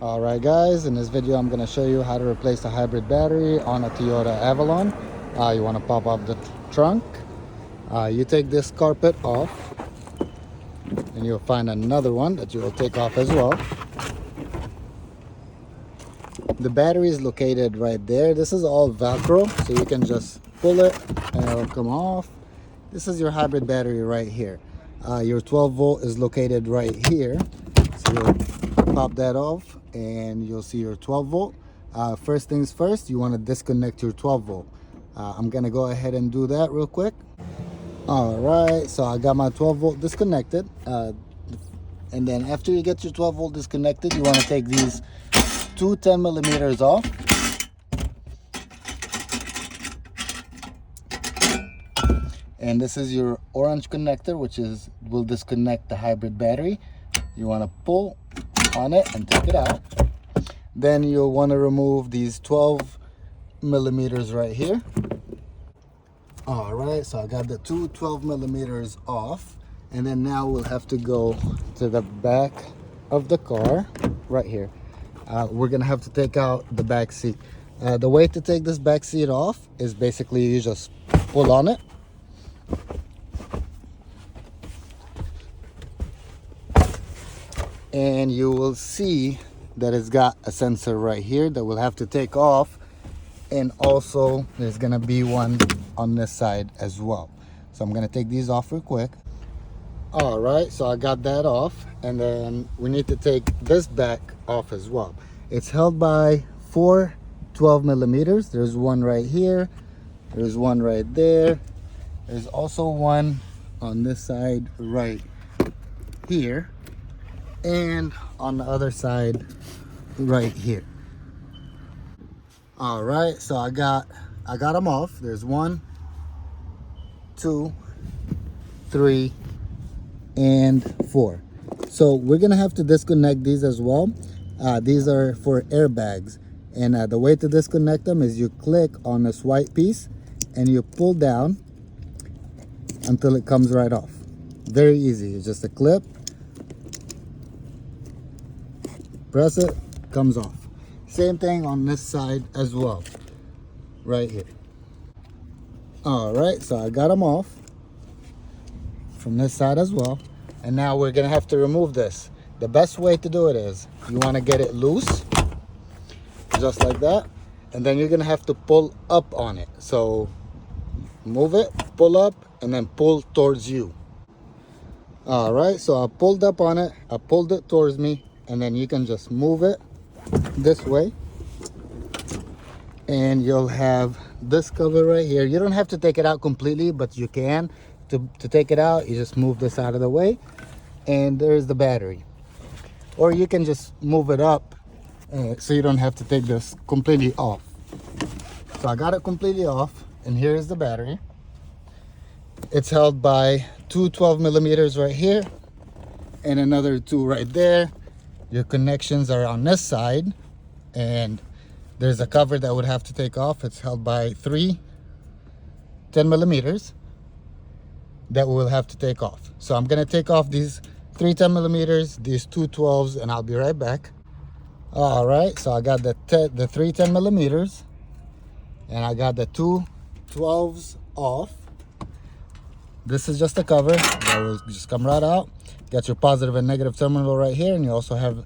Alright guys, in this video I'm going to show you how to replace a hybrid battery on a Toyota Avalon. You want to pop off the trunk. You take this carpet off and you'll find another one that you will take off as well. The battery is located right there. This is all Velcro, so you can just pull it and it'll come off. This is your hybrid battery right here. Your 12 volt is located right here, so you'll pop that off and you'll see your 12 volt. First things first, you want to disconnect your 12 volt. I'm gonna go ahead and do that real quick. All right, so I got my 12 volt disconnected, and then after you get your 12 volt disconnected, you want to take these two 10 millimeters off. And this is your orange connector, which will disconnect the hybrid battery. You want to pull on it and take it out. Then you'll want to remove these 12 millimeters right here. All right, so I got the two 12 millimeters off, and then now we'll have to go to the back of the car right here. We're gonna have to take out the back seat. The way to take this back seat off is basically you just pull on it. And you will see that it's got a sensor right here that we'll have to take off, and also there's gonna be one on this side as well. So I'm gonna take these off real quick. All right, so I got that off, and then we need to take this back off as well. It's held by four 12 millimeters. There's one right here, there's one right there, there's also one on this side right here, and on the other side right here. All right, so I got them off. There's 1, 2, 3, and 4. So we're gonna have to disconnect these as well. These are for airbags, and the way to disconnect them is you click on this white piece and you pull down until it comes right off. Very easy. It's just a clip, press it, comes off. Same thing on this side as well, right here. All right, so I got them off from this side as well, and now we're gonna have to remove this. The best way to do it is you want to get it loose, just like that, and then you're gonna have to pull up on it. So move it, pull up, and then pull towards you. All right, so I pulled up on it, I pulled it towards me, and then you can just move it this way, and you'll have this cover right here. You don't have to take it out completely, but you can. To take it out, you just move this out of the way, and there's the battery. Or you can just move it up so you don't have to take this completely off. So I got it completely off, and here is the battery. It's held by two 12 millimeters right here and another two right there. Your connections are on this side, and there's a cover that would have to take off. It's held by three 10 millimeters that we'll have to take off. So I'm gonna take off these three 10 millimeters, these two 12s, and I'll be right back. All right, so I got the three 10 millimeters, and I got the two 12s off. This is just a cover that will just come right out. Got your positive and negative terminal right here, and you also have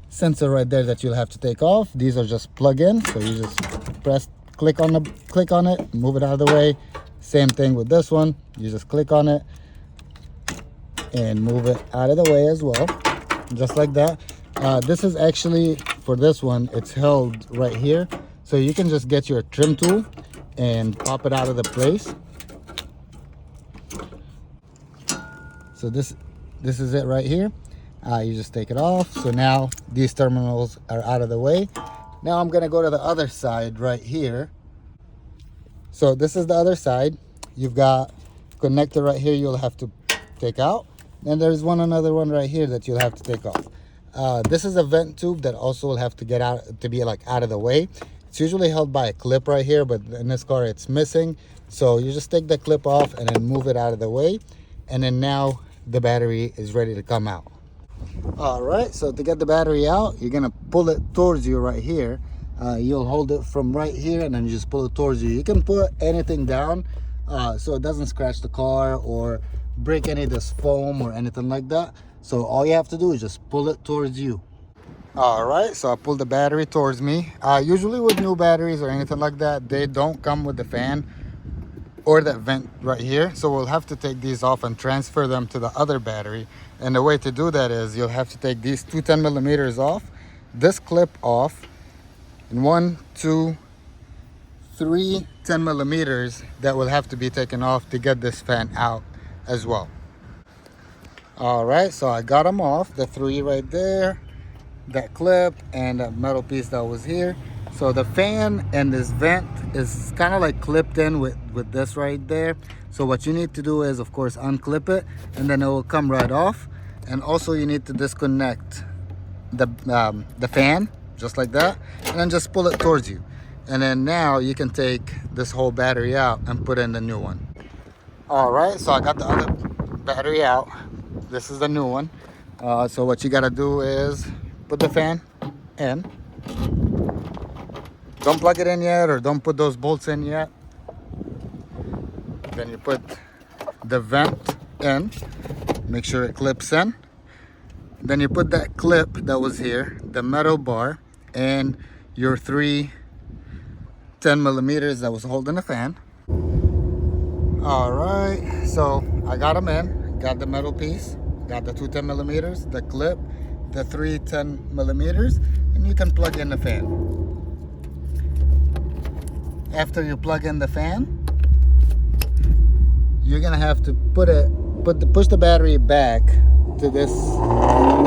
sensor right there that you'll have to take off. These are just plug in, so you just click on it, move it out of the way. Same thing with this one. You just click on it and move it out of the way as well, just like that. This is actually, for this one, it's held right here, so you can just get your trim tool and pop it out of the place. So this is it right here. You just take it off. So now these terminals are out of the way. Now I'm gonna go to the other side right here. So this is the other side. You've got connector right here you'll have to take out. And there's another one right here that you'll have to take off. This is a vent tube that also will have to get out, to be like out of the way. It's usually held by a clip right here, but in this car it's missing. So you just take the clip off and then move it out of the way. And then now the battery is ready to come out. All right, so to get the battery out, you're gonna pull it towards you right here. You'll hold it from right here and then you just pull it towards you. You can put anything down so it doesn't scratch the car or break any of this foam or anything like that. So all you have to do is just pull it towards you. All right, so I pulled the battery towards me. Usually with new batteries or anything like that, they don't come with the fan or that vent right here, so we'll have to take these off and transfer them to the other battery. And the way to do that is you'll have to take these two 10 millimeters off, this clip off, and 1, 2, 3 10 millimeters that will have to be taken off to get this fan out as well. All right, so I got them off, the 3 right there, that clip, and that metal piece that was here. So the fan and this vent is kind of like clipped in with this right there. So what you need to do is, of course, unclip it and then it will come right off. And also you need to disconnect the fan just like that, and then just pull it towards you. And then now you can take this whole battery out and put in the new one. All right, so I got the other battery out. This is the new one. So what you gotta do is put the fan in. Don't plug it in yet, or don't put those bolts in yet. Then you put the vent in, make sure it clips in. Then you put that clip that was here, the metal bar, and your 3 10 millimeters that was holding the fan. All right, so I got them in, got the metal piece, got the 2 10 millimeters, the clip, the 3 10 millimeters, and you can plug in the fan. After you plug in the fan, you're gonna have to push the battery back to this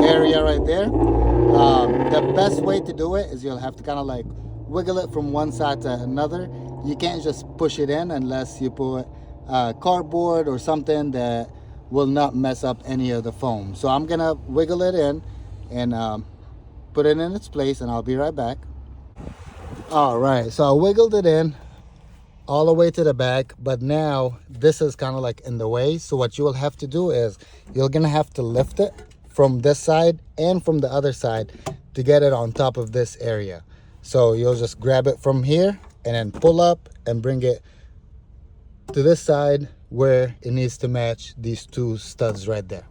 area right there. The best way to do it is you'll have to kind of like wiggle it from one side to another. You can't just push it in unless you put cardboard or something that will not mess up any of the foam. So I'm gonna wiggle it in and put it in its place, and I'll be right back. All right, so I wiggled it in all the way to the back, but now this is kind of like in the way. So what you will have to do is you're gonna have to lift it from this side and from the other side to get it on top of this area. So you'll just grab it from here and then pull up and bring it to this side where it needs to match these 2 studs right there.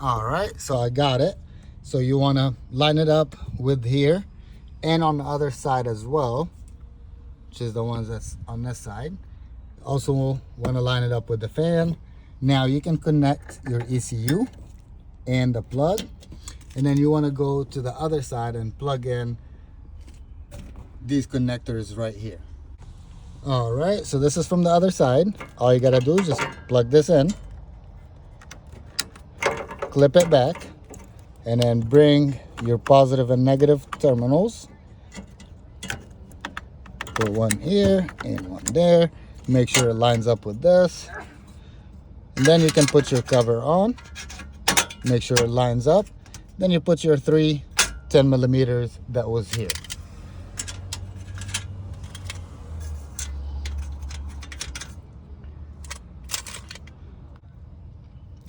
All right, so I got it. So you want to line it up with here and on the other side as well, which is the ones that's on this side. Also want to line it up with the fan. Now you can connect your ECU and the plug, and then you want to go to the other side and plug in these connectors right here. All right, so this is from the other side. All you gotta do is just plug this in, clip it back, and then bring your positive and negative terminals. Put one here and one there. Make sure it lines up with this. And then you can put your cover on. Make sure it lines up. Then you put your 3 10 millimeters that was here.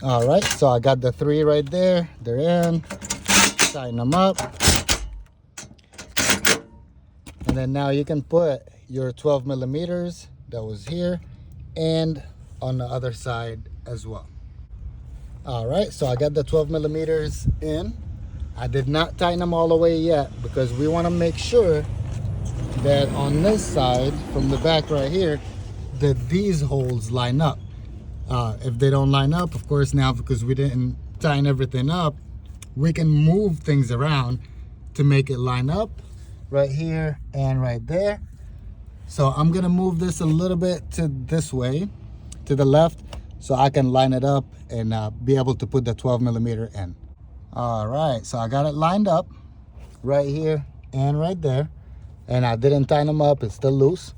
All right, so I got the 3 right there. They're in. Tighten them up. And then now you can put your 12 millimeters that was here and on the other side as well. All right, so I got the 12 millimeters in. I did not tighten them all the way yet because we want to make sure that on this side from the back right here that these holes line up. If they don't line up, of course, now because we didn't tighten everything up, we can move things around to make it line up right here and right there. So I'm gonna move this a little bit to this way, to the left, so I can line it up and be able to put the 12 millimeter in. All right, so I got it lined up right here and right there, and I didn't tighten them up, it's still loose.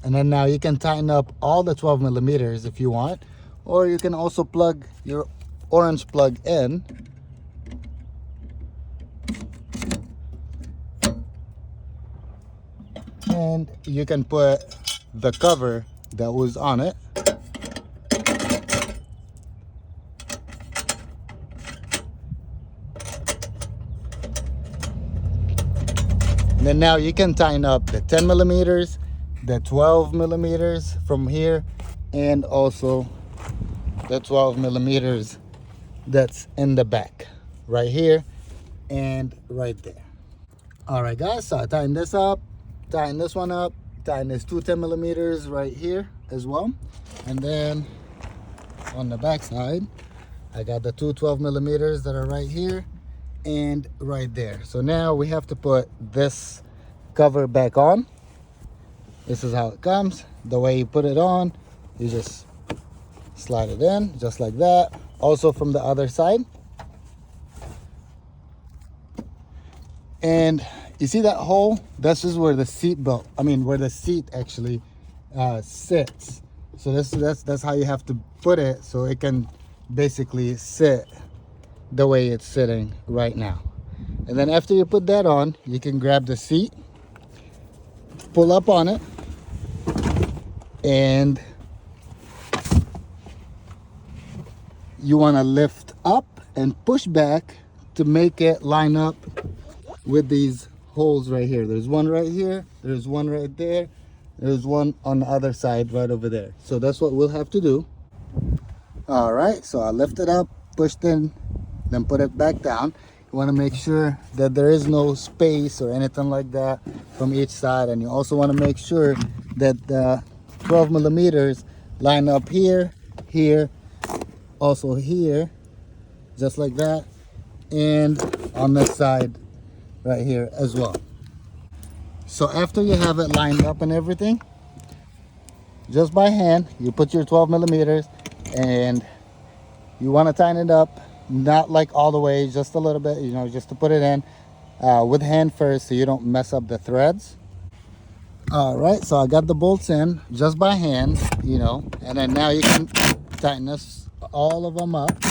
And then now you can tighten up all the 12 millimeters if you want, or you can also plug your orange plug in. And you can put the cover that was on it. then now you can tighten up the 10 millimeters, the 12 millimeters from here, and also the 12 millimeters that's in the back right here and right there. All right guys, so I tighten this up, tighten this one up, tighten this 10 millimeters right here as well. And then on the back side, I got the 12 millimeters that are right here and right there. So now we have to put this cover back on. This is how it comes. The way you put it on, you just slide it in just like that. Also from the other side. And you see that hole? This is where the seat belt, where the seat actually sits. So that's how you have to put it, so it can basically sit the way it's sitting right now. And then after you put that on, you can grab the seat, pull up on it, and you want to lift up and push back to make it line up with these holes right here. There's one right here, there's one right there, there's one on the other side right over there. So that's what we'll have to do. All right, so I lift it up, pushed in, then put it back down. You want to make sure that there is no space or anything like that from each side, and you also want to make sure that the 12 millimeters line up here, here, also here, just like that, and on this side right here as well. So after you have it lined up and everything, just by hand you put your 12 millimeters and you want to tighten it up, not like all the way, just a little bit, just to put it in with hand first so you don't mess up the threads. All right, so I got the bolts in just by hand, and then now you can tighten this, all of them up.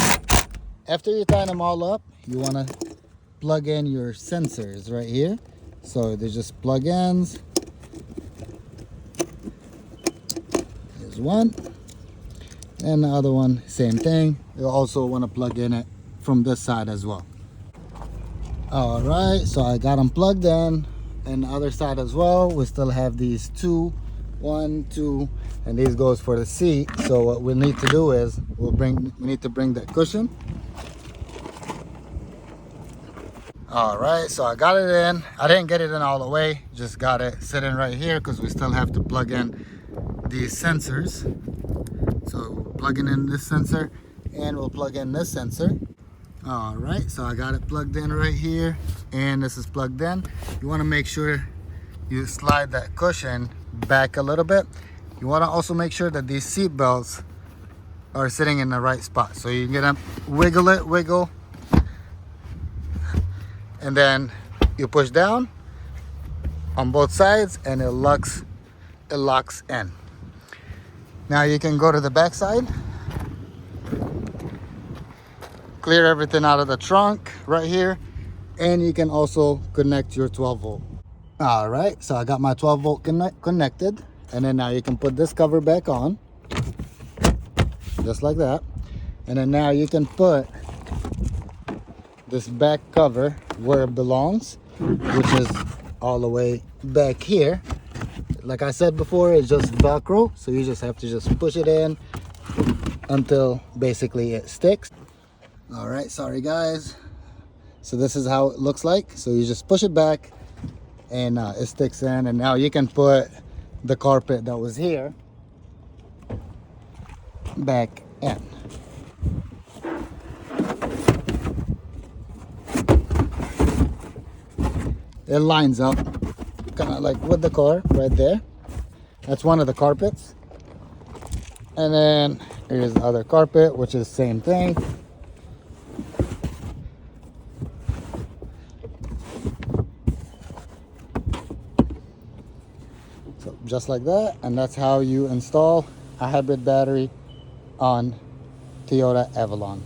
After you tighten them all up, you want to plug in your sensors right here. So they're just plug-ins. Here's one, and the other one, same thing. You also want to plug in it from this side as well. All right, so I got them plugged in, and the other side as well. We still have these two, 1, 2, and these goes for the seat. So what we need to do is we need to bring that cushion. All right, so I got it in. I didn't get it in all the way, just got it sitting right here because we still have to plug in these sensors. So we're plugging in this sensor and we'll plug in this sensor. All right, so I got it plugged in right here and this is plugged in. You want to make sure you slide that cushion back a little bit. You want to also make sure that these seat belts are sitting in the right spot. So you're gonna wiggle it, wiggle, and then you push down on both sides and it locks in. Now you can go to the back side, clear everything out of the trunk right here, and you can also connect your 12 volt. All right, so I got my 12 volt connected, and then now you can put this cover back on just like that. And then now you can put this back cover where it belongs, which is all the way back here. Like I said before, it's just Velcro, so you just have to just push it in until basically it sticks. All right, sorry guys. So this is how it looks like. So you just push it back and it sticks in, and now you can put the carpet that was here back in. It lines up kind of like with the car right there. That's one of the carpets. And then here's the other carpet, which is the same thing. So just like that, and that's how you install a hybrid battery on Toyota Avalon.